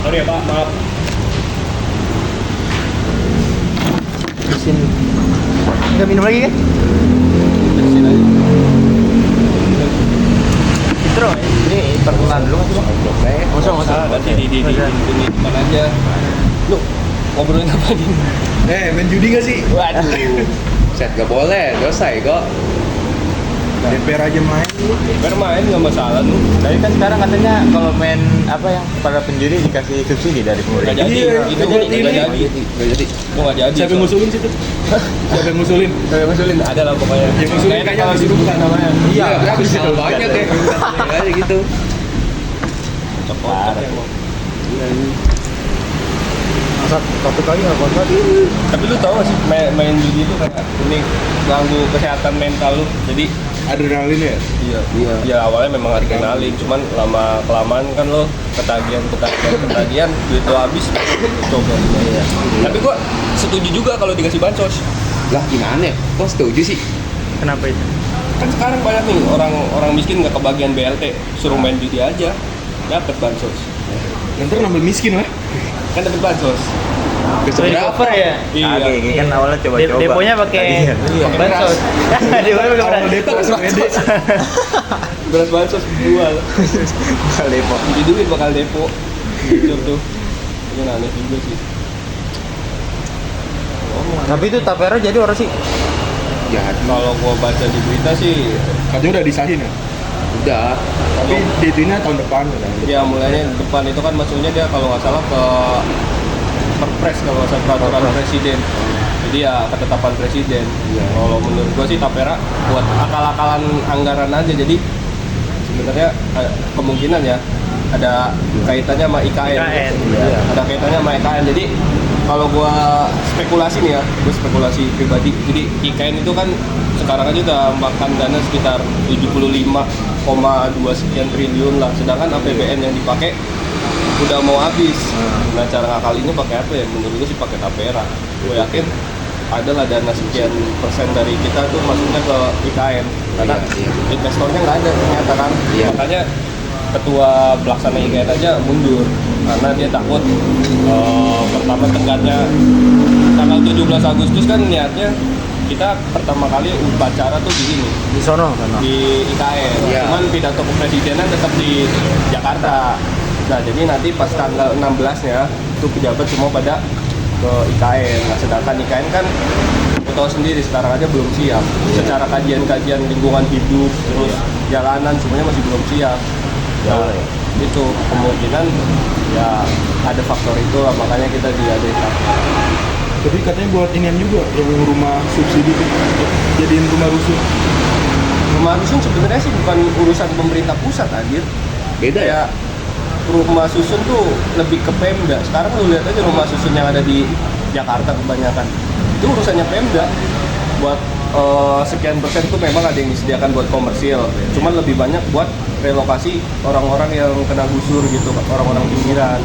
Sorry ya Pak, maaf. Mesin. Enggak minum lagi kan? Beresin aja. Intro ya? Ini perkenalan dulu kan? Nggak usah. Nanti di depan aja. Lu ngobrolin apa gini? Main judi gak sih? Waduh. Set gak boleh, dosa ya kok. DPR aja main lu. Bermain nggak masalah lu. Tapi kan sekarang katanya kalau main apa yang para penjuri dikasih subsidi dari Nggak pemerintah. jadi. Iya, Itu buat ini. nggak jadi. Gak jadi. Itu nggak jadi. Siapa yang ngusulin sih tuh? Siapa yang ngusulin? Saya ngusulin ada lah pokoknya. Yang ngusulin kayaknya kalau habis itu bukan namanya. Iya, habis itu banyak ya. Kayak gitu. Coklat emang. Masa topik lagi nggak kontak? Tapi lu tau gak sih main judi itu kayak ini ganggu kesehatan mental lu. Jadi Adrenalin ya? Iya. ya awalnya memang adrenalin, cuman lama kelamaan kan lo ketagihan duit lo habis coba. Iya. Tapi gua setuju juga kalau dikasih bansos. Lah gimana ya? Kok setuju sih? Kenapa itu? Kan sekarang banyak nih orang miskin nggak kebagian BLT, suruh main judi aja dapat bansos. Nanti nambah miskin lah. Kan dapat bansos. Dari cover ya? Iya. Ini kan awalnya coba-coba. Deponya pakai bansos. Deponya pakai Kalau depo Beras pede. Beras bansos jual. bakal depo. Jadi duit bakal depo. Jujur tuh. Ini aneh juga sih. Tapi itu tapera jadi orang sih. Jadi. Kalau gua baca di berita sih Katanya udah disahin ya? Udah. Tapi DT-nya tahun depan kan? ya mulainya depan itu kan masuknya dia kalau nggak salah ke Perpres kalau nggak salah peraturan presiden. Jadi ya ketetapan presiden. Iya. Kalau menurut gua sih tapera buat akal-akalan anggaran aja. Jadi sebenarnya kemungkinan ya ada kaitannya sama IKN. Iya. Ada kaitannya sama IKN. Jadi kalau gua spekulasi nih ya, gua spekulasi pribadi. Jadi IKN itu kan sekarang aja udah makan dana sekitar 75,2 sekian triliun lah. Sedangkan APBN yang dipakai udah mau habis. Nah cara ngakalinnya pakai apa ya? Menurut gue sih pakai tapera. Gue yakin adalah dana sekian persen dari kita tuh masuknya ke IKN karena Iya. investornya nggak ada ternyata kan. Iya. Makanya ketua pelaksana IKN aja mundur karena dia takut pertama tenggatnya tanggal 17 Agustus kan niatnya kita pertama kali upacara tuh di sini Di sono. di IKN. Iya. Cuman pidato kepresidenan tetap di Jakarta. Nah, jadi nanti pas tanggal 16-nya itu pejabat semua pada ke IKN. Nah, sedangkan IKN kan lu tahu sendiri sekarang aja belum siap. Secara kajian-kajian lingkungan hidup, terus jalanan semuanya masih belum siap. Nah, itu kemungkinan ya ada faktor itu lah, makanya kita diadain tapera. Tapi katanya buat inian juga, yang rumah subsidi itu jadiin rumah rusun. Rumah susun sebenarnya sih bukan urusan pemerintah pusat, anjir. Beda ya? Ya rumah susun tuh lebih ke Pemda. Sekarang lu lihat aja rumah susun yang ada di Jakarta kebanyakan itu urusannya Pemda. Buat sekian persen tuh memang ada yang disediakan buat komersil, cuman lebih banyak buat relokasi orang-orang yang kena gusur gitu, orang-orang pinggiran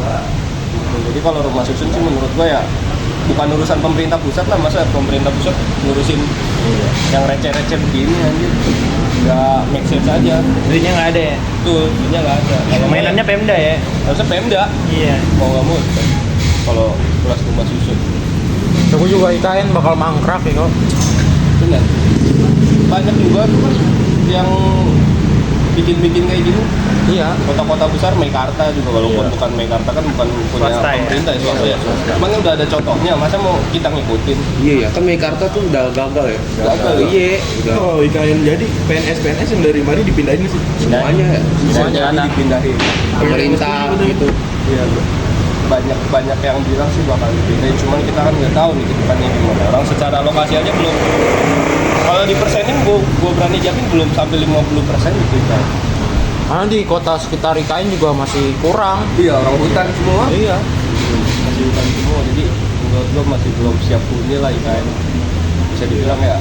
gitu. Jadi kalau rumah susun sih menurut gua ya bukan urusan pemerintah pusat lah. Masa pemerintah pusat ngurusin yang receh-receh begini anjir, nggak make sense aja. Duitnya nggak ada ya? Tuh, duitnya nggak ada. Kalau Mainannya Pemda ya? harusnya Pemda. Iya. Mau nggak mau kalau kelas rumah susun. Aku juga IKN bakal mangkrak ya kok. Benar. Banyak juga tuh kan yang bikin-bikin kayak gini. Iya. Kota-kota besar Meikarta juga, walaupun Iya. bukan Meikarta kan bukan punya Swasta ya? pemerintah ya, swasta ya. Cuman kan udah ada contohnya, masa mau kita ngikutin? Iya ya, kan Meikarta tuh udah gagal ya. Gagal. Iya, udah. Oh, IKN jadi PNS yang dari mari dipindahin sih. Semuanya ya. Bisa Semuanya jadi anak. dipindahin. Pemerintah gitu. Iya, banyak yang bilang sih bakal dipindahin, cuman kita kan nggak tahu nih kedepannya gimana. Orang secara lokasi aja belum. Kalau di persenin, gua berani jamin belum sampai 50% dipindahin. Karena di kota sekitar IKN juga masih kurang. Iya, orang hutan semua. Iya. Masih hutan semua, jadi menurut gua masih belum siap huni lah IKN. Bisa dibilang ya,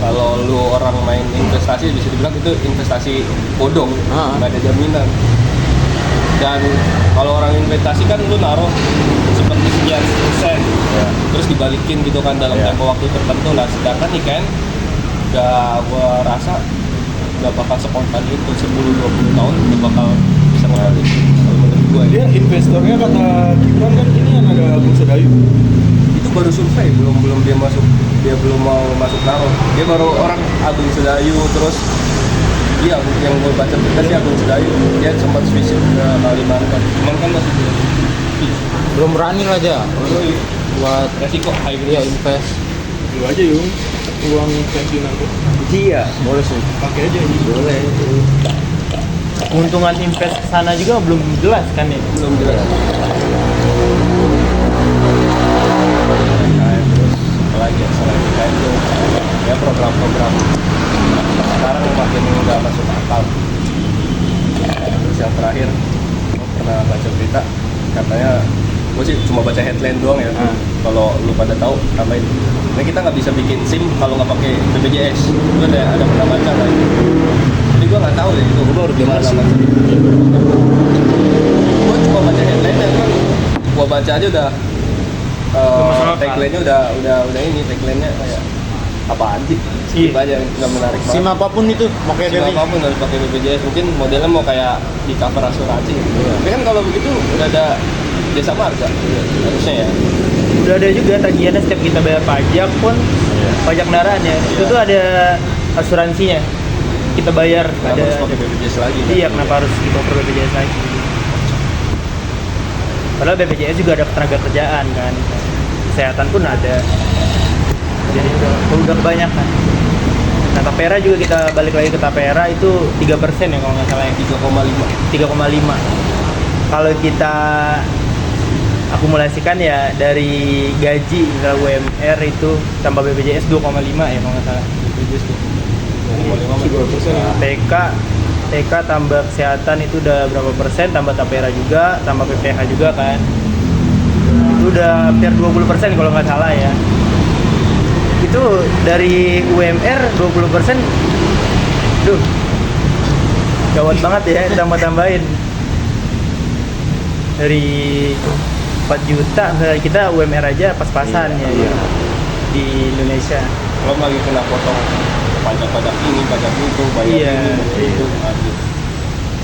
kalau lu orang main investasi bisa dibilang itu investasi bodong, nggak ada jaminan. Dan kalau orang investasi kan lu naruh seperti sekian persen, terus dibalikin gitu kan dalam tempo waktu tertentu lah. Sedangkan IKN gua rasa nggak bakal spontan itu 10-20 tahun udah bakal bisa ngebalik kalau menurut gua Dia investornya kata Gibran kan ini yang ada Agung Sedayu. itu baru survei, belum dia belum mau masuk naruh. Dia baru orang Agung Sedayu, terus dia yang gue baca berita sih Agung Sedayu, dia sempat switch ke Kalimantan, cuman kan masih Belum berani lah aja buat resiko high dia risk. invest. Dulu aja yung uang pensiunan tuh. Iya, Boleh sih. Pakai aja ini. boleh. Keuntungan invest ke sana juga belum jelas kan ya. Belum jelas. Nah, terus apalagi ya, selain IKN itu ya program-program sekarang makin nggak masuk akal. Terus yang terakhir, gue pernah baca berita katanya, gue sih cuma baca headline doang ya. Kalau lu pada tahu tambahin. Nah, kita nggak bisa bikin SIM kalau nggak pakai BPJS. Itu ada pernah baca nggak? Jadi gue nggak tahu ya itu. Gue baru dengar sih. Gue cuma baca headline ya kan. Gue baca aja udah tagline-nya udah ini tagline-nya kayak apaan sih? Skip aja, nggak menarik SIM banget. apapun itu pakai SIM BPJS. apapun harus pakai BPJS, mungkin modelnya mau kayak di cover asuransi gitu. Tapi kan kalau begitu udah ada jasa marga harusnya ya. Udah ada juga tagihannya setiap kita bayar pajak pun, pajak kendaraan ya. Itu Iya. tuh ada asuransinya. Kita bayar Kenapa ada. harus pakai BPJS lagi? Iya, kenapa harus di cover BPJS lagi? Padahal BPJS juga ada ketenaga kerjaan kan. Kesehatan pun ada. Jadi udah kebanyakan. Nah, Tapera juga kita balik lagi ke Tapera itu 3% ya kalau nggak salah ya. 3,5. 3,5. Kalau kita akumulasikan ya dari gaji misalnya UMR itu tambah BPJS 2,5 ya kalau nggak salah. BPJS 2,5. TK tambah kesehatan itu udah berapa persen, tambah Tapera juga, tambah PPH juga kan. Itu udah hampir 20% kalau nggak salah ya. Itu dari UMR 20%. Duh. Gawat banget ya tambah-tambahin. Dari 4 juta misalnya kita UMR aja pas-pasan ya di Indonesia. Belum lagi kena potong pajak ini, pajak itu, bayar Iya, ini, bayar itu, habis.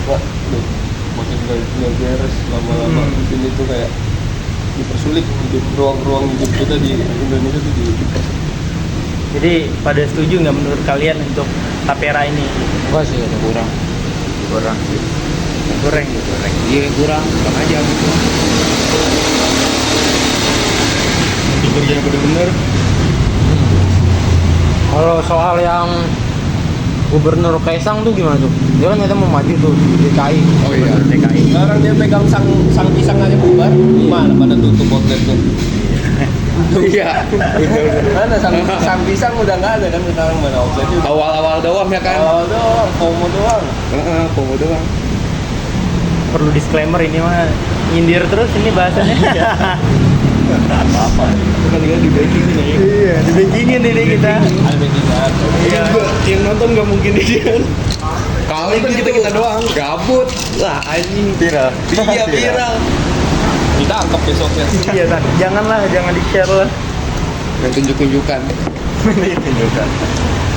Wah, duh, makin nggak beres lama-lama. Ini tuh kayak dipersulit hidup, ruang hidup kita di Indonesia tuh dipersulit. Jadi pada setuju nggak menurut kalian untuk Tapera ini? Enggak sih, ada kurang. Goreng. Iya kurang aja gitu. Nanti kerja bener-bener. Kalau soal yang Gubernur Kaisang tuh gimana tuh? Dia kan ternyata mau maju tuh di DKI. Oh iya. DKI. Sekarang dia pegang sang pisang aja bubar, mana pada tutup outlet tuh. Iya. Mana sang pisang udah nggak ada kan sekarang, mana outletnya udah Awal-awal doang ya kan? awal doang, FOMO doang. Pomo doang. Perlu disclaimer ini mah nyindir terus ini bahasannya. Apa-apa. Bukan tinggal di backing ini ya. Iya, dibekingin ini kita. Ada backingan. Iya. Yang nonton nggak mungkin dia. Kali kita doang. Gabut. Lah anjing. Viral. Iya viral. Ditangkap besoknya. Iya, Tan. Jangan di-share lah. Dan tunjuk-tunjukkan.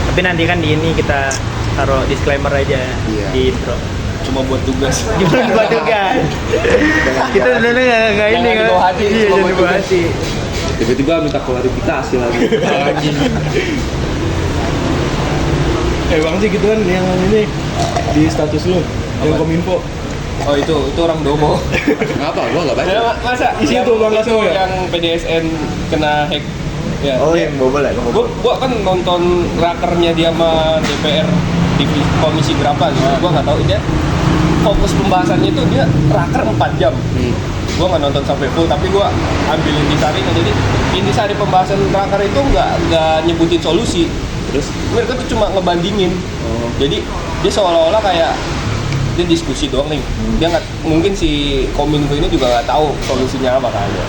Tapi nanti kan di ini kita taruh disclaimer aja Iya. di intro. Cuma buat tugas. Gimana buat juga? Kita sebenarnya nggak ini Jangan kan? dibawa hati, Iya, cuma jangan buat dibawa tugas. hati. Tiba-tiba minta klarifikasi lagi. Anjing. Bang sih gitu kan yang ini di status lu yang Apa? Kominfo. Oh itu orang Domo. Ngapa? Gua enggak baca. Ya, masa Isi yang, itu, Bang, langsung ya? yang PDSN kena hack. Ya, dia- bobol ya? gua kan nonton rakernya dia sama DPR di komisi berapa gitu. Gua nggak tahu dia fokus pembahasannya itu dia raker 4 jam. Gua nggak nonton sampai full, tapi gua ambil intisarinya. Jadi intisari pembahasan raker itu nggak nyebutin solusi. Terus Mereka tuh cuma ngebandingin. Jadi dia seolah-olah kayak dia diskusi doang nih. Dia nggak, mungkin si Kominfo ini juga nggak tahu solusinya apa kan ya.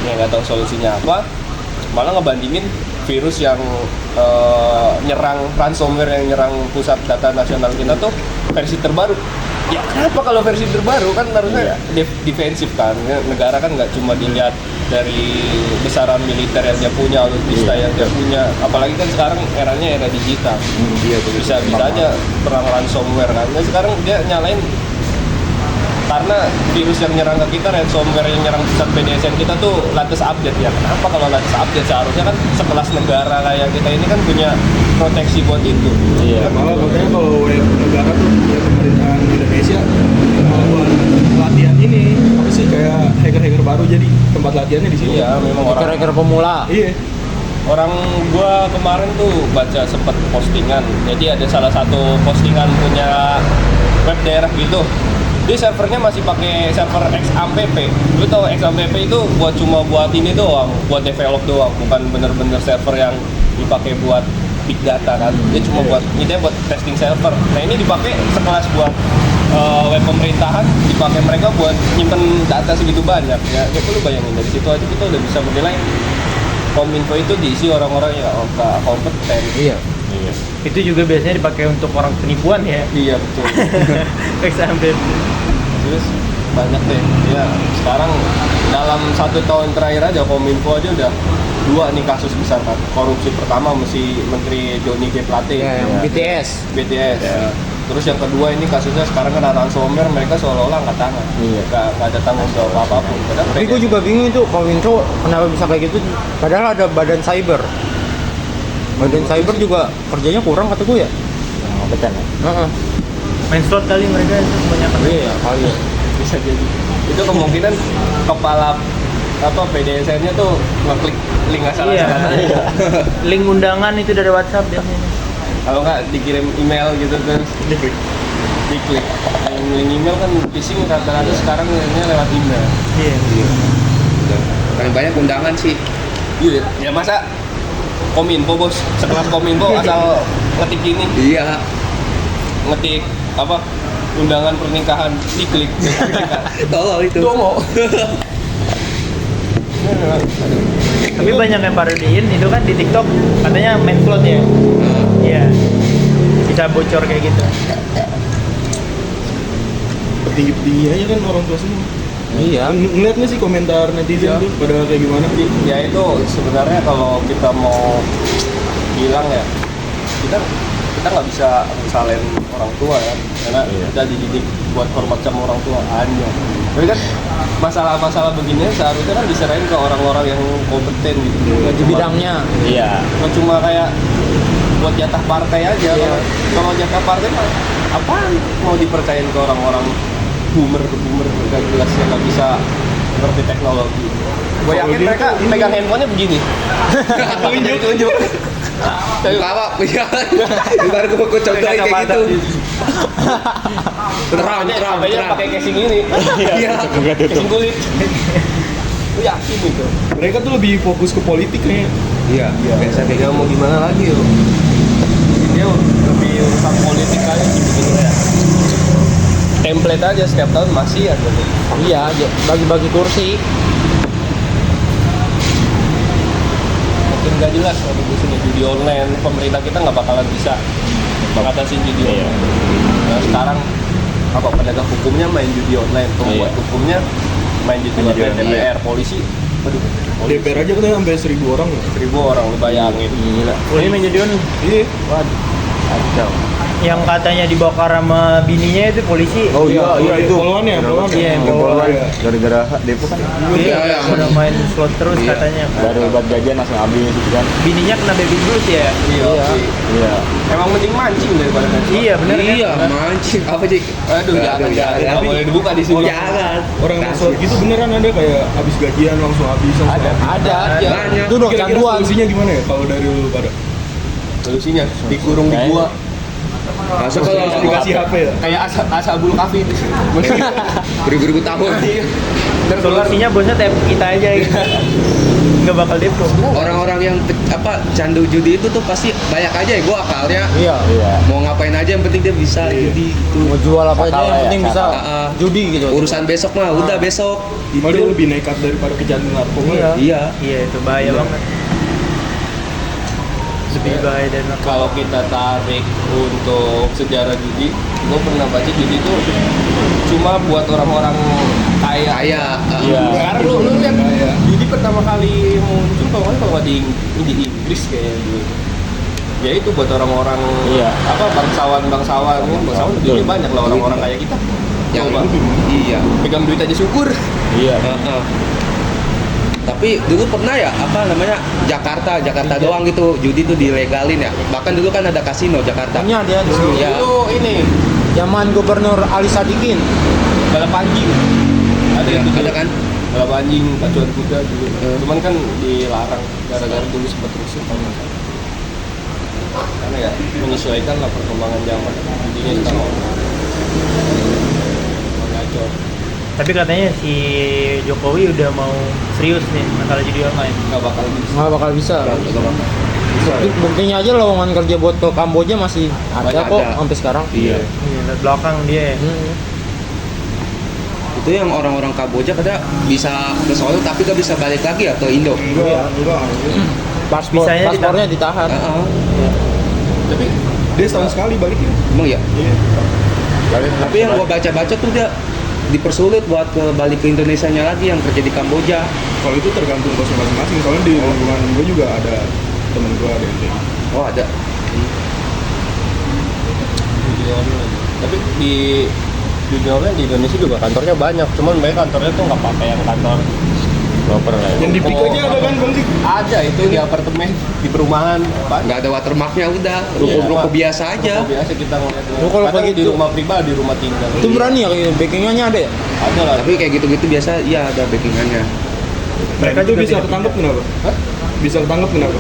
Dia nggak tahu solusinya apa, malah ngebandingin virus yang nyerang, ransomware yang nyerang pusat data nasional kita tuh versi terbaru. Ya kenapa kalau versi terbaru kan harusnya defensif kan. Negara kan nggak cuma dilihat dari besaran militer yang dia punya, alutsista yang dia punya. Apalagi kan sekarang eranya era digital. iya tuh. Bisa aja perang ransomware kan. Nah, sekarang dia nyalain karena virus yang nyerang ke kita, ransomware yang nyerang pusat BDSM kita tuh latest update ya. Kenapa kalau latest update? Seharusnya kan sekelas negara kayak kita ini kan punya proteksi buat itu. Iya. Malah katanya kalau web negara tuh ya pemerintahan Indonesia malah buat latihan ini apa sih kayak hacker-hacker baru, jadi tempat latihannya di sini. Iya, memang orang Hacker-hacker pemula. Iya. Orang gua kemarin tuh baca sempet postingan. Jadi ada salah satu postingan punya web daerah gitu. Dia servernya masih pakai server XAMPP. Lu tau XAMPP itu cuma buat ini doang, buat develop doang, bukan bener-bener server yang dipakai buat big data kan. Dia cuma buat testing server. Nah, ini dipakai sekelas buat web pemerintahan, dipakai mereka buat nyimpen data segitu banyak ya. Coba lu bayangin, dari situ aja kita udah bisa menilai Kominfo itu diisi orang-orang yang nggak kompeten. Iya. Itu juga biasanya dipakai untuk orang penipuan ya. Iya betul. Sampai Terus banyak deh. Ya sekarang dalam 1 tahun terakhir aja Kominfo aja udah 2 nih kasus besar kan. Korupsi pertama mesti Menteri Johnny G Plate. Ya, yang BTS. BTS. Terus yang kedua ini kasusnya sekarang kan ransomware, mereka seolah-olah angkat tangan. Iya. Nggak ada tanggung jawab apapun. Padahal Tapi gue juga bingung itu Kominfo kenapa bisa kayak gitu. Padahal ada badan cyber. Badan cyber juga kerjanya kurang kata gue ya. Kompeten ya. main slot kali mereka itu kebanyakan. Iya kali ya. bisa jadi. Itu kemungkinan kepala PDSN-nya tuh ngeklik link asal Iya. Link undangan itu dari WhatsApp biasanya. Kalau nggak dikirim email gitu terus diklik. Link email kan phishing rata-rata sekarang lewat email. Iya. Paling banyak undangan sih. Iya, ya masa Kominfo bos, sekelas Kominfo asal ngetik ini, Iya. ngetik apa undangan pernikahan, diklik. Tolol itu. Dongo. Tapi banyak yang parodiin itu kan di TikTok katanya main slot ya. Iya. Bisa bocor kayak gitu. Petinggi-petinggi aja kan orang tua semua. Iya. Ngeliat nggak sih komentar netizen Iya. tuh pada kayak gimana? Ya itu sebenarnya kalau kita mau bilang ya, kita nggak bisa salin orang tua ya, karena kita dididik buat hormat sama orang tua aja. Tapi kan masalah-masalah begini seharusnya kan diserahin ke orang-orang yang kompeten gitu. Nggak Di cuma- bidangnya. Iya. nggak cuma kayak buat jatah partai aja. Kalau jatah partai mah apaan mau dipercayain ke orang-orang boomer nggak jelas yang nggak bisa ngerti teknologi. Gue yakin dia mereka tuh ini- pegang handphonenya begini. Tunjuk. Buka apa? Iya. Ntar gue contohin kayak gitu. Terang. Sampai pakai casing ini. Iya. Casing kulit. Gue yakin itu. Mereka tuh lebih fokus ke politik kayaknya. Iya. Biasa kayak Ya gitu. mau gimana lagi yo? Dia lebih urusan politik aja gitu ya. Template aja setiap tahun masih ada. Iya, bagi-bagi kursi. Makin nggak jelas kalau di sini judi online, pemerintah kita nggak bakalan bisa mengatasi judi online. Nah, sekarang apa penegak hukumnya main judi online, pembuat hukumnya main judi online, DPR, polisi, aduh, polisi DPR aja katanya sampai 1.000 orang loh. 1.000 orang lu bayangin. Gila. Ini main jadi nih. Iya. Waduh. Kacau. Yang katanya dibakar sama bininya itu polisi. Oh iya itu. Poluannya. Iya, yang Poluan. Poluan. Gara-gara Depok kan Iya, Iya, udah main slot terus Iya. katanya. baru buat gajian langsung habis gitu kan. Bininya kena baby blues ya. Iya, sih. Iya. Emang mending mancing daripada main slot. Iya, benar kan? Iya, mancing. Apa sih? Aduh, jangan. Nggak boleh dibuka di sini. Jangan. Orang yang slot gitu beneran ada kayak habis gajian langsung habis. Ada. Ada. Banyak. Itu dong Kira-kira canduan. solusinya gimana ya kalau dari lu pada? Solusinya dikurung di gua. Masa kalau Dikasih HP ya? Kayak ashabul kafi. beribu-ribu tahun. Solusinya bosnya tap kita aja gitu. Nggak bakal depo. Orang-orang yang candu judi itu tuh pasti banyak aja ya gua akalnya. Iya. Mau ngapain aja yang penting dia bisa judi itu. Mau jual apa aja Akal yang ya, penting bisa akal. judi gitu. Urusan besok mah udah besok. Malah dia lebih nekat daripada kecanduan narkoba. Iya. Iya. Iya, itu bahaya banget. Lebih bahaya dari narkoba. Kalau kita tarik untuk sejarah judi, gue pernah baca judi itu cuma buat orang-orang kaya. Kaya. Iya. Sekarang lu lihat judi pertama kali muncul kalau nggak di Inggris kayaknya dulu. Ya itu buat orang-orang Iya. bangsawan judi banyak lah orang-orang kayak kita. yang Coba. iya. Pegang duit aja syukur. Iya. Heeh. Tapi dulu pernah ya apa namanya Jakarta Iya. doang gitu judi tuh dilegalin ya. Bahkan dulu kan ada kasino Jakarta. Punya dia di sini. Iya. Dulu ini Zaman Gubernur Ali Sadikin. balap anjing. Ada Iya, itu ada dulu. kan? Balap anjing, pacuan kuda dulu. Cuman kan dilarang gara-gara dulu sempat rusuh kalau nggak salah. Karena ya menyesuaikan lah perkembangan zaman. Intinya sekarang ngacor. Tapi katanya si Jokowi udah mau serius nih masalah judi online. Nggak bakal bisa. Nggak bakal bisa. Buktinya aja lowongan kerja buat ke Kamboja masih ada Banyak kok ada. sampai sekarang. Iya. Iya, liat belakang dia ya. Itu yang orang-orang Kamboja kadang bisa ke Solo tapi gak bisa balik lagi ya ke Indo. Enggak. Bisanya Paspornya ditahan. Heeh. Tapi Dia setahun sekali baliknya. Emang ya? Iya. Tapi yang gua baca-baca tuh dia dipersulit buat balik ke Indonesianya lagi yang kerja di Kamboja. Kalau itu tergantung bosnya masing-masing. Soalnya di lingkungan gue juga ada temen gue ada yang kayak gitu. Oh ada. dunia online. Tapi di dunia online di Indonesia juga kantornya banyak. Cuman mereka kantornya tuh nggak pakai yang kantor proper lah. Yang di Pik aja ada kan Bang Dik? Ada itu di apartemen, di perumahan, apa? Nggak ada watermarknya udah. Iya. Ruko-ruko biasa aja. Ruko biasa kita ngeliat. Lu kalau Kadang kayak di gitu- rumah pribadi, di rumah tinggal. Itu berani ya kayak backingannya ada ya? Ada lah. Tapi kayak gitu-gitu biasa iya ada backingannya. Mereka itu juga bisa beda-beda. ketangkep kenapa? Hah? Bisa ketangkep kenapa?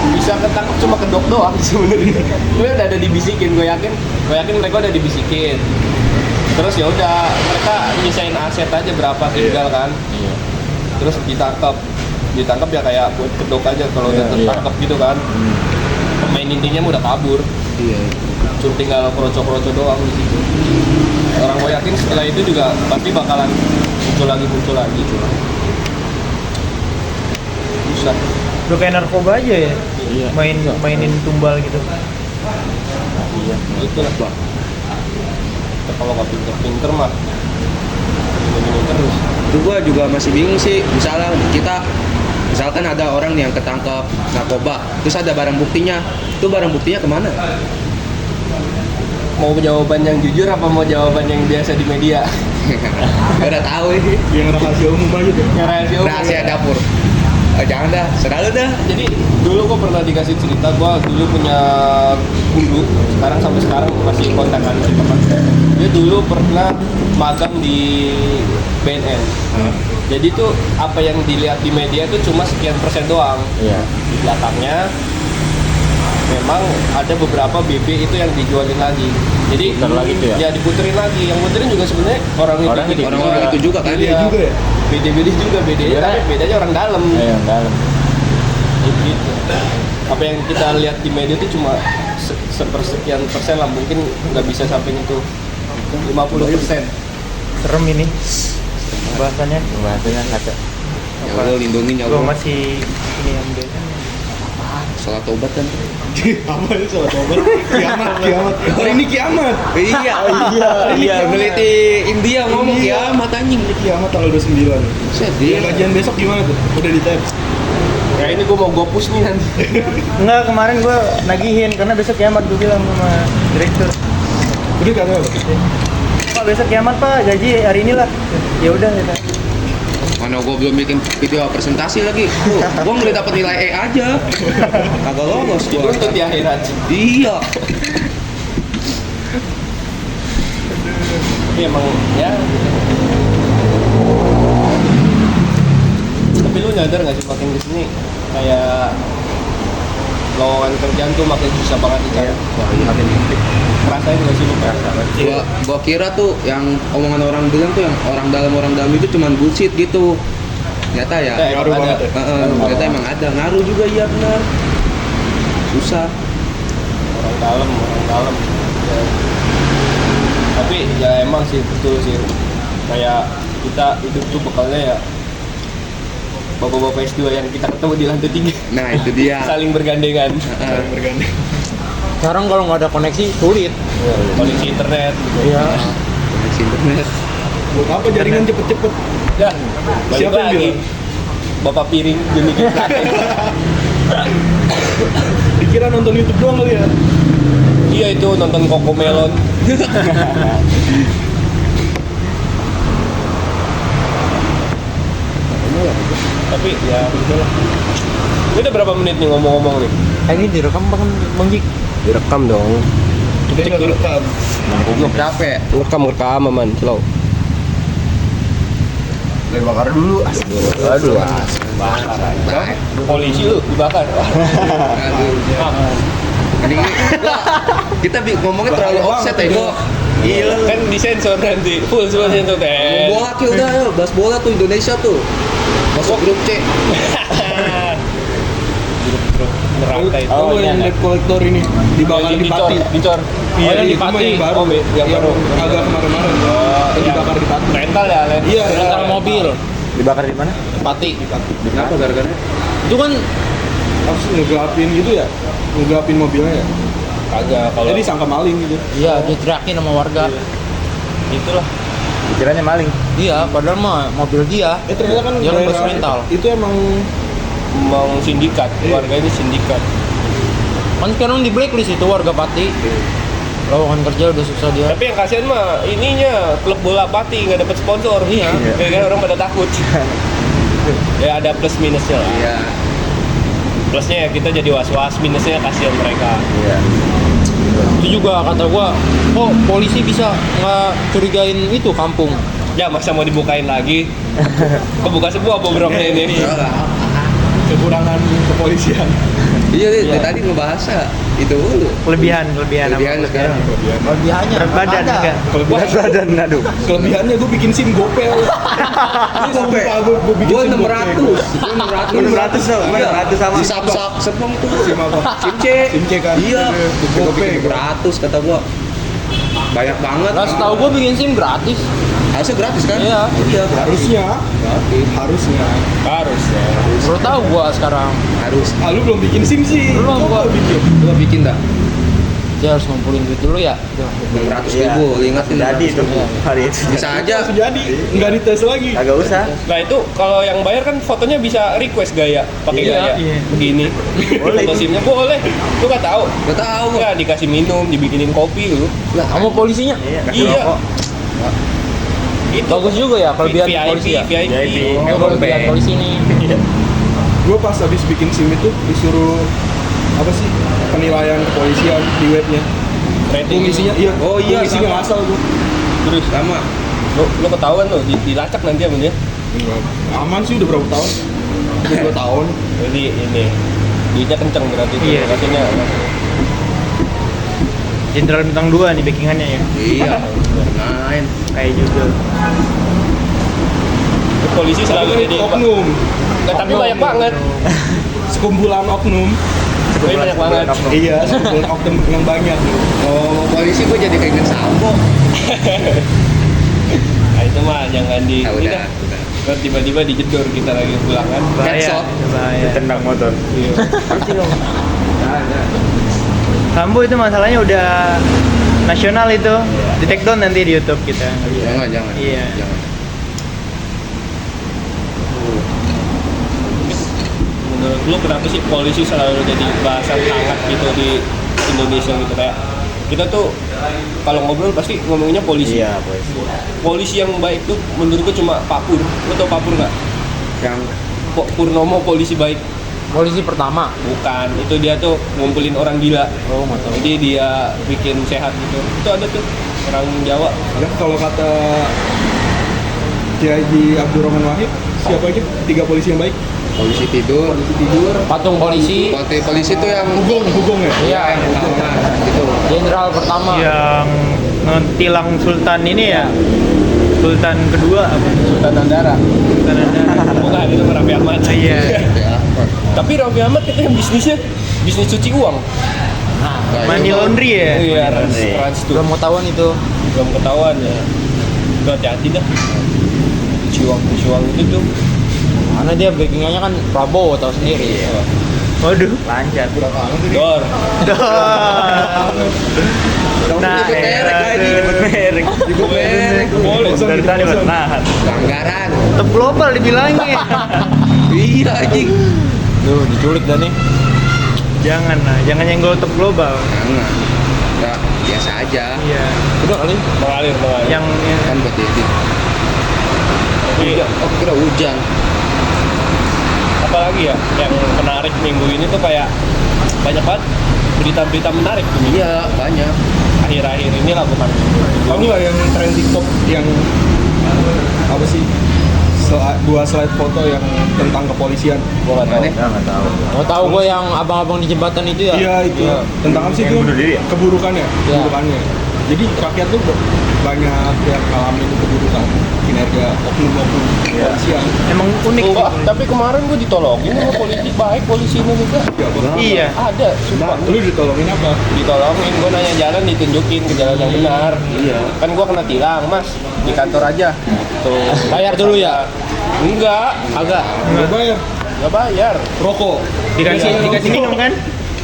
Bisa ketangkep cuma kedok doang sebenarnya. Gue udah ada dibisikin, gue yakin mereka udah dibisikin. Terus ya udah mereka nyisain aset aja berapa tinggal kan. Iya. Terus ditangkap ya kayak buat kedok aja kalau udah Iya, tertangkap gitu kan. Pemain intinya mah udah kabur. Iya. Cuma tinggal kroco-kroco doang di situ. Orang gue yakin setelah itu juga pasti bakalan muncul lagi. Susah. Udah kayak narkoba aja ya. Iya. Mainin tumbal gitu. Iya. Itulah bang. Kalau nggak pinter-pinter mah gini terus. Itu gua juga masih bingung sih. Misalkan ada orang nih yang ketangkep narkoba, terus ada barang buktinya. Itu barang buktinya kemana? Mau jawaban yang jujur apa mau jawaban yang biasa di media? Udah tahu ini. Yang rahasia umum aja tuh. Yang rahasia umum. Rahasia dapur. Jangan dah, selalu dah. Jadi dulu gue pernah dikasih cerita, gue dulu punya guru, sampai sekarang masih kontakan si teman. Dia dulu pernah magang di BNN. Jadi tuh apa yang dilihat di media itu cuma sekian persen doang. Iya. Di belakangnya memang ada beberapa BB itu yang dijualin lagi. Jadi Putar lagi tuh ya? diputerin lagi. Yang puterin juga sebenarnya orang itu. Orang-orang itu juga kan. Iya. juga ya? Beda-beda juga bedanya, Iya. tapi bedanya orang dalam. Iya, dalam. Gitu. Apa yang kita lihat di media itu cuma sepersekian persen lah, mungkin nggak bisa sampai itu 50%. Serem ini bahasannya. Bahasanya kata. Ya Allah lindungin ya Gua Allah. masih ini yang beda. Salat tobat kan. Apa itu soal tobat? Kiamat. Hari ini kiamat. Iya. Peneliti India ngomong kiamat anjing. Ini kiamat tanggal 29. Set Yang dia. kajian besok gimana tuh? Udah di tab. Kayak ini gue mau gopus nih nanti. Enggak, kemarin gua nagihin karena besok kiamat gua bilang sama direktur. Udah kata apa? Pak besok kiamat Pak, gaji hari ini lah. Ya udah ya. Mana gua belum bikin video presentasi lagi. Tuh, gua ngeliat dapat nilai E aja. Kagak lolos Itu gua. untuk di akhirat. Iya. Tapi emang ya. Tapi lu nyadar nggak sih makin kesini kayak lowongan kerjaan tuh makin susah banget dicari. Makin sempit. Rasain nggak sih lu? Gua kira tuh yang omongan orang bilang tuh yang orang dalam itu cuman bullshit gitu. Ternyata ya. Emang Ngaruh ada. banget ya? Ternyata emang ada ngaruh juga iya benar. Susah. Orang dalam. Ya. Tapi ya emang sih betul sih. Kayak kita hidup tuh bekalnya ya bapak-bapak S2 yang kita ketemu di lantai 3. Nah itu dia. Saling bergandengan. Heeh. Bergandeng. Sekarang kalau nggak ada koneksi sulit. Koneksi internet gitu. Iya. Koneksi internet. Buat apa jaringan cepet-cepet? Ya, balik Siapa yang lagi. bilang? Bapak piring demi kita. Dikira nonton YouTube doang kali ya? Iya itu nonton Coco Melon. Tapi ya udahlah. Ini udah berapa menit nih ngomong-ngomong nih? Ini direkam Bang Jik. Direkam dong. Kita nggak rekam. Goblok capek. Rekam aman, slow. Dari bakar dulu. Aduh, bakar. Polisi lu dibakar. Aduh. Ini kita ngomongnya terlalu offset ya kok. Iya, kan disensor nanti. Full semua sensor teh. Bola Ki, udah ayo bahas bola tuh Indonesia tuh. Masuk grup C. Grup neraka itu. Oh, yang debt collector ini dibakar di Pati. Dicor. Iya, yang di itu mah Pati. yang baru. Oh, yang baru. Agak kemarin-kemarin. Yang dibakar di Pati. Rental ya, Len? Iya, Rental mobil. Dibakar di mana? Pati. Kenapa gara-gara? Itu kan Harus ngegelapin gitu ya? Ngegelapin mobilnya ya? Kagak kalau Jadi sangka maling gitu. iya diteriakin sama warga. itulah. Pikirannya maling. Iya, padahal mah mobil dia. Ternyata kan Dia kan bos daerah rental. itu emang Mau sindikat, warga ini sindikat. Kan sekarang di blacklist itu warga Pati. Lowongan kerja udah susah dia. Tapi yang kasihan mah ininya klub bola Pati nggak dapat sponsor. Iya. Ya kan orang pada takut. Ya ada plus minusnya lah. Iya. Plusnya ya kita jadi was-was, minusnya kasihan mereka. Itu juga kata gua, kok polisi bisa nggak curigain itu kampung? Ya masa mau dibukain lagi? Kebuka semua programnya ini. kekurangan kepolisian. Iya, dari tadi ngebahas itu dulu. Kelebihan Kelebihan apa? sekarang. Kelebihannya Berat badan ada. kan? Berat badan, aduh. Kelebihannya gue bikin SIM GoPay. Ini Sampai gue bikin gua SIM 600. 600 sama. Iya. 600 sama. Di Samsung sepong tuh. SIM apa? SIM C. SIM C kan? Iya. Gua GoPay. bikin 100 kata gua. Banyak banget. Lah setahu gua bikin SIM gratis. Harusnya gratis kan? Iya. Iya, Harusnya. Harusnya. Harus ya. Baru tahu gua sekarang. harus. Ah, lu belum bikin SIM sih. Belum, Coba gua. bikin. Gua bikin dah. Dia harus ngumpulin duit dulu ya. 600.000, ingatin. Jadi itu Iya. hari itu. Bisa aja. Langsung jadi. Nggak dites lagi. Agak usah. Nah itu kalau yang bayar kan fotonya bisa request gaya, pakai Iya, gaya iya. begini. Boleh Foto itu. SIM-nya boleh. Lu nggak tahu? Gak tahu. Ya dikasih minum, dibikinin kopi lu. Lah, Sama polisinya. Iya. Iya. Itu Bagus juga ya kelebihan VIP, polisi ya. VIP. Oh, kelebihan polisi nih. Gue pas habis bikin SIM itu disuruh apa sih penilaian kepolisian di webnya. Rating Isinya iya. Oh iya, isinya sama. asal gue. terus sama. lu ketahuan lu dilacak nanti sama dia. Aman sih udah berapa tahun? Udah 2 tahun. Jadi ini duitnya kenceng berarti itu. Iya. Rasanya Jenderal bintang 2 nih backingannya ya. Iya. Main. Kayak juga. polisi selalu Tapi jadi oknum. tapi banyak banget. Sekumpulan oknum. Tapi banyak banget. Iya, sekumpulan oknum yang banyak. Oh, polisi gua jadi keinget Sambo. Nah itu mah jangan di Ah, ini udah. dah. Ntar tiba-tiba dijedor kita lagi pulang kan. Bahaya. Cancel. Bahaya. Ditendang motor. Iya. Sambo itu masalahnya udah nasional itu. Di take down nanti di YouTube kita. Jangan. Iya. Jangan. Menurut lu kenapa sih polisi selalu jadi bahasan hangat gitu di Indonesia gitu kayak kita tuh kalau ngobrol pasti ngomongnya polisi. Iya, polisi. Polisi yang baik tuh menurutku cuma Pak Pur. Lu tau Pak Pur nggak? Yang Purnomo polisi baik. Polisi pertama. Bukan, itu dia tuh ngumpulin orang gila. Oh, nggak tahu. Jadi dia bikin sehat gitu. Itu ada tuh orang Jawa. Ya, kalau kata Kiai Abdurrahman Wahid, siapa aja? 3 polisi yang baik. polisi tidur. Polisi tidur. Patung polisi. Polisi itu yang Hugong ya? Iya. yang utangan gitu. Jenderal pertama. Yang ngetilang Sultan ini ya. Sultan kedua apa? Sultan Andara. Sultan Andara. Bukan, itu Raffi Ahmad. Iya. Ya. Tapi Raffi Ahmad katanya bisnisnya bisnis cuci uang. Nah, Money laundry ya. Iya, Money laundry. trans tuh. belum mau tahuan itu. Belum ketahuan ya. Itu hati-hati dah. Cuci uang itu tuh. Karena dia backingannya kan Prabowo tahu sendiri. Waduh, lancar. Dor. Nah, Nyebut merek lagi. nyebut merek. Nyebut merek. Boleh. Dari tadi bertahan. Pelanggaran. Top global dibilangnya. Iya anjing. Tuh, diculik dah nih. Jangan lah, jangan nyenggol top global. Jangan. Enggak, biasa aja. Iya. Udah kali. Mengalir. Yang Kan buat edit. Tapi Oh, kira hujan. apalagi ya yang menarik minggu ini tuh kayak banyak banget berita-berita menarik tuh minggu. Iya, banyak. Akhir-akhir ini lah bukan. Kamu nggak yang tren TikTok yang apa sih? Dua slide foto yang tentang kepolisian. Gua nggak tahu. Aneh. nggak tahu. Mau tahu gue yang abang-abang di jembatan itu ya? Iya itu. Tentang apa sih itu? Keburukannya. Iya. Keburukannya. Jadi rakyat tuh banyak yang ngalamin keburukan kinerja oknum-oknum kepolisian. Emang unik Enggak, sih. tapi kemarin gua ditolongin sama polisi baik, polisi Indonesia. Iya. Ada, sumpah. Lu ditolongin apa? Ditolongin, gua nanya jalan ditunjukin ke jalan yang benar. Iya. Kan gua kena tilang, Mas. Di kantor aja. Tuh. Bayar dulu ya? Enggak, Agak. Nggak bayar. enggak bayar. Rokok. Dikasih minum kan?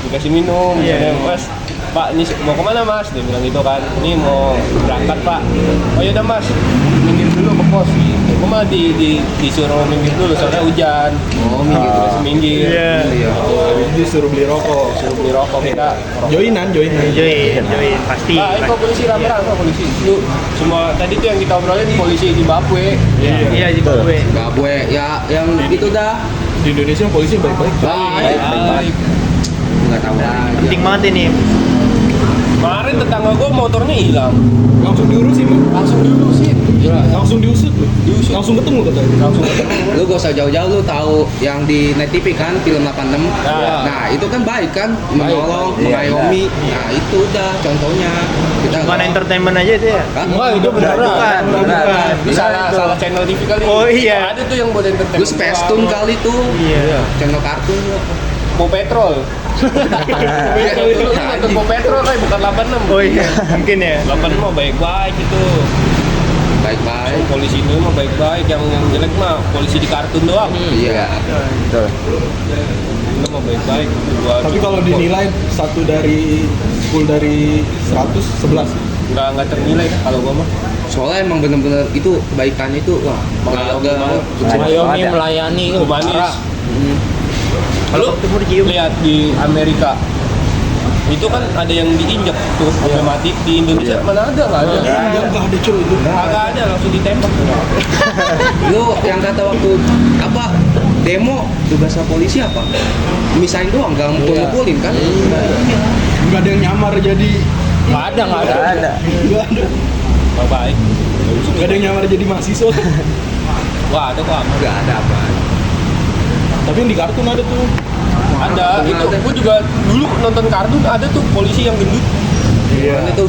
Dikasih minum, misalnya, Mas, Pak, ini mau kemana Mas? Dia bilang gitu kan, ini mau berangkat Pak. Oh yaudah Mas, minggir dulu ke pos. Gue mah disuruh minggir dulu soalnya hujan. Oh, minggir. Terus minggir. Iya. Habis itu disuruh beli rokok. Suruh beli rokok kita. Joinan. Join pasti. Nah, kok polisi rame-rame polisi. Lu semua tadi tuh yang kita obrolin polisi di Zimbabwe. Iya juga gue. Gak gue, ya yang itu dah. Di Indonesia polisi baik-baik. Baik. Nggak tahu aja. Penting banget ini. Kemarin tetangga gue motornya hilang. Langsung diurusin lu. Langsung diurusin. Langsung diusut lu. Langsung ketemu katanya. Langsung Lu gak usah jauh-jauh, lu tahu yang di Net TV kan film 86. Nah. Nah, itu kan baik kan, menolong, mengayomi. Nah, itu udah contohnya. Kita Bukan entertainment aja itu ya. Hah? Enggak, itu beneran. Bukan. salah channel TV kali. Oh, iya. Ada tuh yang buat entertainment. Lu Space Tune kali tuh. Iya. Channel kartun lu. Mau petrol. Dulu nonton mau petrol kayak bukan 86. Oh iya, mungkin ya. 86 mah baik-baik itu. Baik-baik. Polisi itu mah baik-baik, yang jelek mah polisi di kartun doang. Iya. Betul. Itu mah baik-baik. Tapi kalau dinilai 10 dari 100, 11. nggak ternilai dah kalau gua mah. Soalnya emang bener-bener itu kebaikannya itu wah, Mengayomi banget. Mengayomi, melayani, Humanis. parah. Lu ketemu dicium. lihat di Amerika itu kan ada yang diinjak tuh sampai mati. Di Indonesia mana ada, nggak ada. Enggak ada cuy itu. Nggak ada, langsung ditembak. Lu yang kata waktu apa demo tugasnya polisi apa? Misahin doang, nggak mukul-mukulin kan? Enggak ada yang nyamar jadi Nggak ada. Enggak ada. Baik. Enggak ada yang nyamar jadi mahasiswa. Wah, ada kok. Nggak ada apa. Tapi yang di kartun ada tuh. Ada, itu gua juga dulu nonton kartun ada tuh polisi yang gendut. Mana tuh?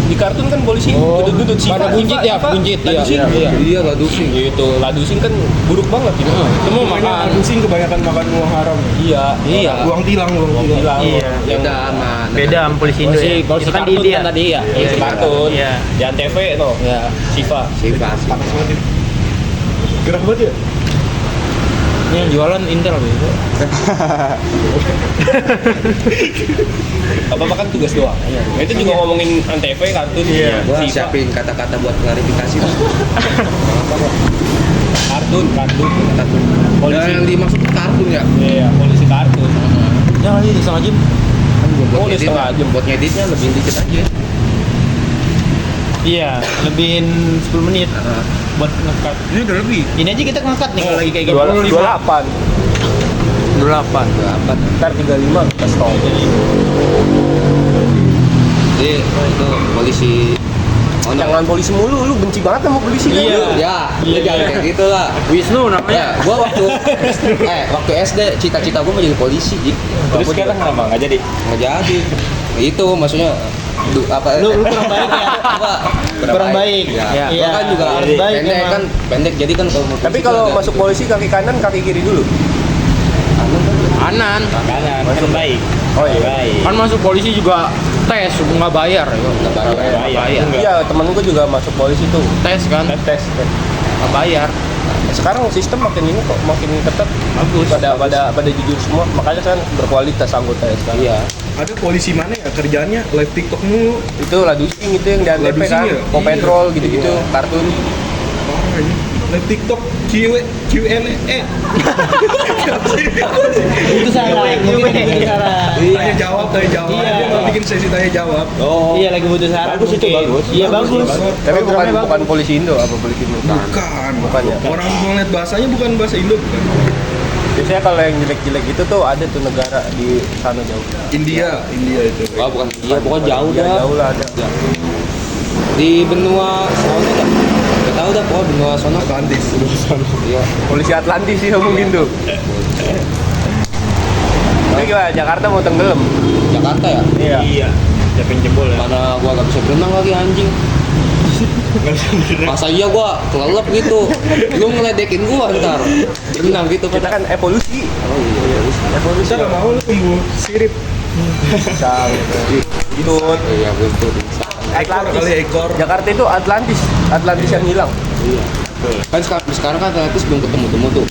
Di kartun kan polisi Oh, gendut-gendut pada buncit ya, buncit, iya, Ladusin. iya. Iya, Ladusin. Gitu, ladusin kan buruk banget gitu. Semua Makanya makan. adusin kebanyakan makan uang haram. Iya, Iya. Uang tilang. Hilang. Iya. Yang Beda sama Beda sama polisi Indo ya. Polisi Itu kan di kartun India. kan tadi ya. polisi kartun. Iya. Di Antv no. Ya. Siva. Siva. Gerak banget ya. Ini yang jualan Intel gitu. Apa kan tugas doang. Nah, itu juga ngomongin Antv kartun. Iya. Gua Siva. siapin kata-kata buat klarifikasi. Kartun. Polisi. Yang dimaksud kartun ya? Iya, polisi kartun. Jangan ini setengah jam. Kan Oh, buat udah ngedit, setengah jam. buat ngeditnya lebih dikit aja. Iya, lebihin 10 menit buat ngekat. Ini udah lebih. Ini aja kita ngekat nih kalau lagi kayak gini. 28. 28. Berapa? Ntar 35 kita stop. Jadi itu polisi. Oh, Jangan polisi mulu, lu benci banget sama polisi kan? Iya. Ya, lu jangan kayak gitu lah. Wisnu namanya. Ya, gua waktu SD cita-cita gua mau jadi polisi. Terus sekarang kenapa nggak jadi? Nggak jadi. Itu maksudnya apa? Lu kurang baik ya. Apa? Kurang baik. Ya. Iya. Gua kan juga Harus baik pendek emang. kan, pendek jadi kan kalau mau Tapi polisi kalau agak- masuk polisi kaki kanan, kaki kiri dulu. Kanan. Kanan, kan baik. Oh iya. Baik. Kan masuk polisi juga tes, nggak bayar. Nggak bayar. Nggak bayar. Iya, temenku juga masuk polisi tuh. Tes kan, Tes. nggak bayar. Sekarang sistem makin ini kok makin ketat. Bagus. Pada jujur semua, makanya kan berkualitas anggota ya sekarang. Iya. Ada polisi mana ya kerjanya live TikTok mulu. Itu ladusing itu yang di Antv Ladusing kan, ya? mau petrol gitu-gitu, Iya. kartun. Parah ini. Live TikTok Q&A. Itu salah. Mungkin itu salah. Tanya jawab. Iya. Dia mau bikin sesi tanya jawab. Oh. Iya lagi butuh saran. Bagus itu, mungkin. bagus. Iya bagus. Tapi Programnya bukan polisi Indo, apa polisi Indo? Bukan. Bukan ya? Orang ngeliat bahasanya bukan bahasa Indo bukan. Biasanya kalau yang jelek-jelek gitu tuh ada tuh negara di sana jauh. India itu. Wah bukan iya pokoknya jauh Iya, dah. jauh lah ada. Di benua sono dah. Gak tahu dah pokoknya benua sono. Atlantis. Iya. Polisi Atlantis sih mungkin tuh. Tapi gimana, Jakarta mau tenggelam? Jakarta ya? Iya. Siapa yang jebol ya? Mana gua gak bisa berenang lagi anjing. Masa iya gua kelelep gitu. Lu ngeledekin gua ntar. Berenang gitu Kita kan evolusi. Oh iya. Bisa nggak mau lu tumbuh sirip. Bisa gitu. Iya betul. Ekor kali ekor. Jakarta itu Atlantis yang hilang. Iya. Kan sekarang kan Atlantis belum ketemu tuh.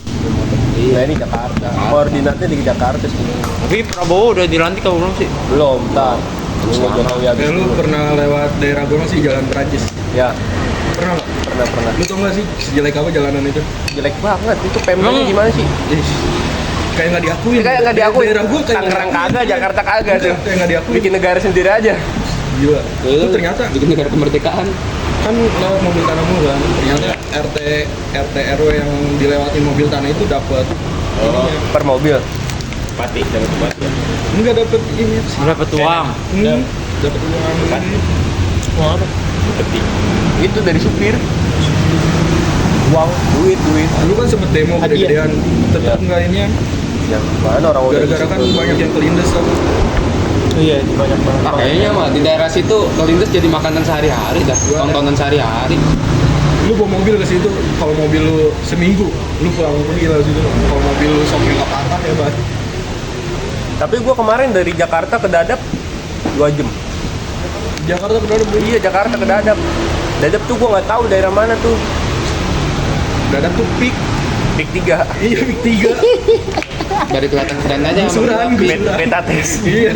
Nah ini Jakarta. Koordinatnya di Jakarta sebenarnya. Tapi Prabowo udah dilantik atau belum sih? Belum, ntar. Tunggu Jokowi habis Lu dulu. pernah lewat daerah gua masih jalan Perancis. Ya, Pernah nggak? pernah. Lu tau nggak sih sejelek apa jalanan itu? Jelek banget. Itu pemdanya Emang? gimana sih? Ih, kayak nggak diakui. Kayak nggak diakui. Daerah gua kayak Tangerang nggak kagak, diakui. Jakarta kagak tuh. Kayak nggak diakui. Bikin negara sendiri aja. Gila. Itu ternyata bikin negara kemerdekaan. kan lewat mobil tanah mulu kan. Ternyata RT RW yang dilewatin mobil tanah itu dapat Per mobil. Pati, dapat pati. enggak dapat ini sih. Dapat uang. Dapat uang. Uang apa? Peti. Itu dari supir. Uang, duit. Dulu kan sempet demo Hadiah. gede-gedean. Tetap enggak ini ya. Ya, mana orang udah Gara-gara kan banyak yang kelindes kan. Iya, itu banyak banget. Kayaknya mah di daerah situ kelindes jadi makanan sehari-hari dah. Tontonan sehari-hari. Lu bawa mobil ke situ, kalau mobil lu seminggu, lu pulang pergi lah situ. Kalau mobil lu soknya nggak patah ya bang. Tapi gua kemarin dari Jakarta ke Dadap 2 jam. Jakarta benar benar. Iya, Jakarta ke Dadap. Dadap tuh gua nggak tahu daerah mana tuh. Dadap tuh peak. Pik 3. Iya peak 3. Dari kelihatan keren aja. sama Gusuran, gua. gusuran. Beta tes. Iya.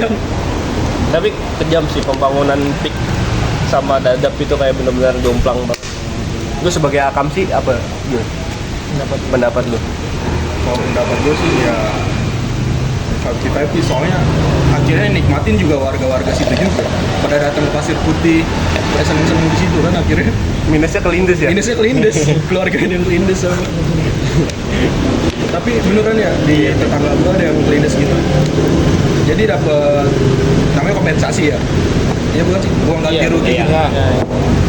Tapi kejam sih pembangunan Pik sama Dadap itu kayak benar-benar jomplang banget. Lu sebagai Akam sih apa? Gil? Pendapat lu? Kalau pendapat gue sih ya 50-50, soalnya akhirnya nikmatin juga warga-warga situ juga. Pada datang ke Pasir Putih, seneng-seneng di situ kan akhirnya. Minusnya kelindes ya? Minusnya kelindes, keluarga yang kelindes sama. Tapi beneran ya di tetangga gue ada yang kelindes gitu. Jadi dapat namanya kompensasi ya. Iya bukan sih, uang ganti rugi. Iya.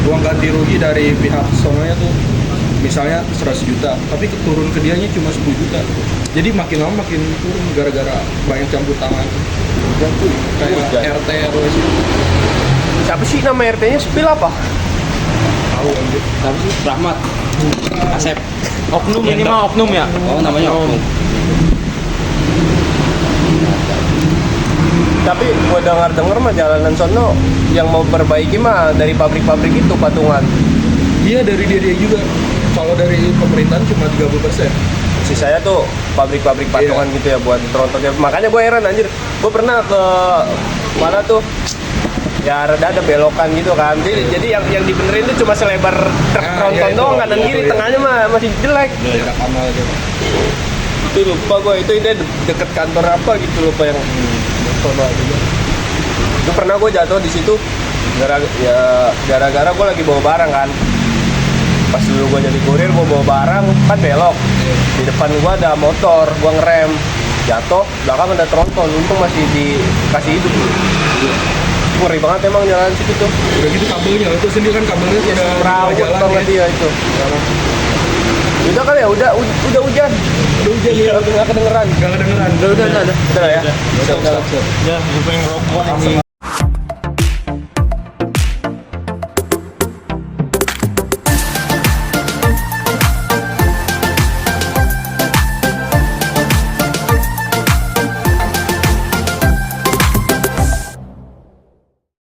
Uang ganti rugi dari pihak sononya tuh misalnya 100 juta, tapi turun ke dianya cuma 10 juta. Jadi makin lama makin turun gara-gara banyak campur tangan. Kayak RT RW sih. Siapa sih nama RT-nya? Spill apa? Tahu anjir. Tapi sih Rahmat. Asep. Oknum minimal oknum ya. Oh namanya Oknum. Tapi gua dengar mah jalanan sono yang mau perbaiki mah dari pabrik-pabrik itu patungan. Iya dari dia juga. Kalau dari pemerintahan cuma 30%. Sisanya tuh pabrik-pabrik patungan gitu ya buat trontonnya. Makanya gue heran anjir. Gue pernah ke mana tuh? Ya rada ada belokan gitu kan. Jadi yang dibenerin tuh cuma selebar truk tronton itu, doang kanan kiri, itu. tengahnya mah masih jelek. Daerah Kamal aja. Itu lupa gue, itu ide deket kantor apa gitu lupa yang sono juga. Itu pernah gue jatuh di situ gara-gara gue lagi bawa barang kan. Pas dulu gue jadi kurir, gue bawa barang kan belok. Di depan gue ada motor, gue ngerem, jatuh, belakang ada tronton, untung masih dikasih hidup. Ngeri banget emang jalan situ tuh. Udah gitu kabelnya, itu sendiri kan kabelnya udah Rawat jalan banget dia itu. Udah kali ya, udah hujan. Udah hujan ya, Nggak kedengeran. nggak kedengeran. Udah lah ya. Stop. Ya, gue pengen rokok Asem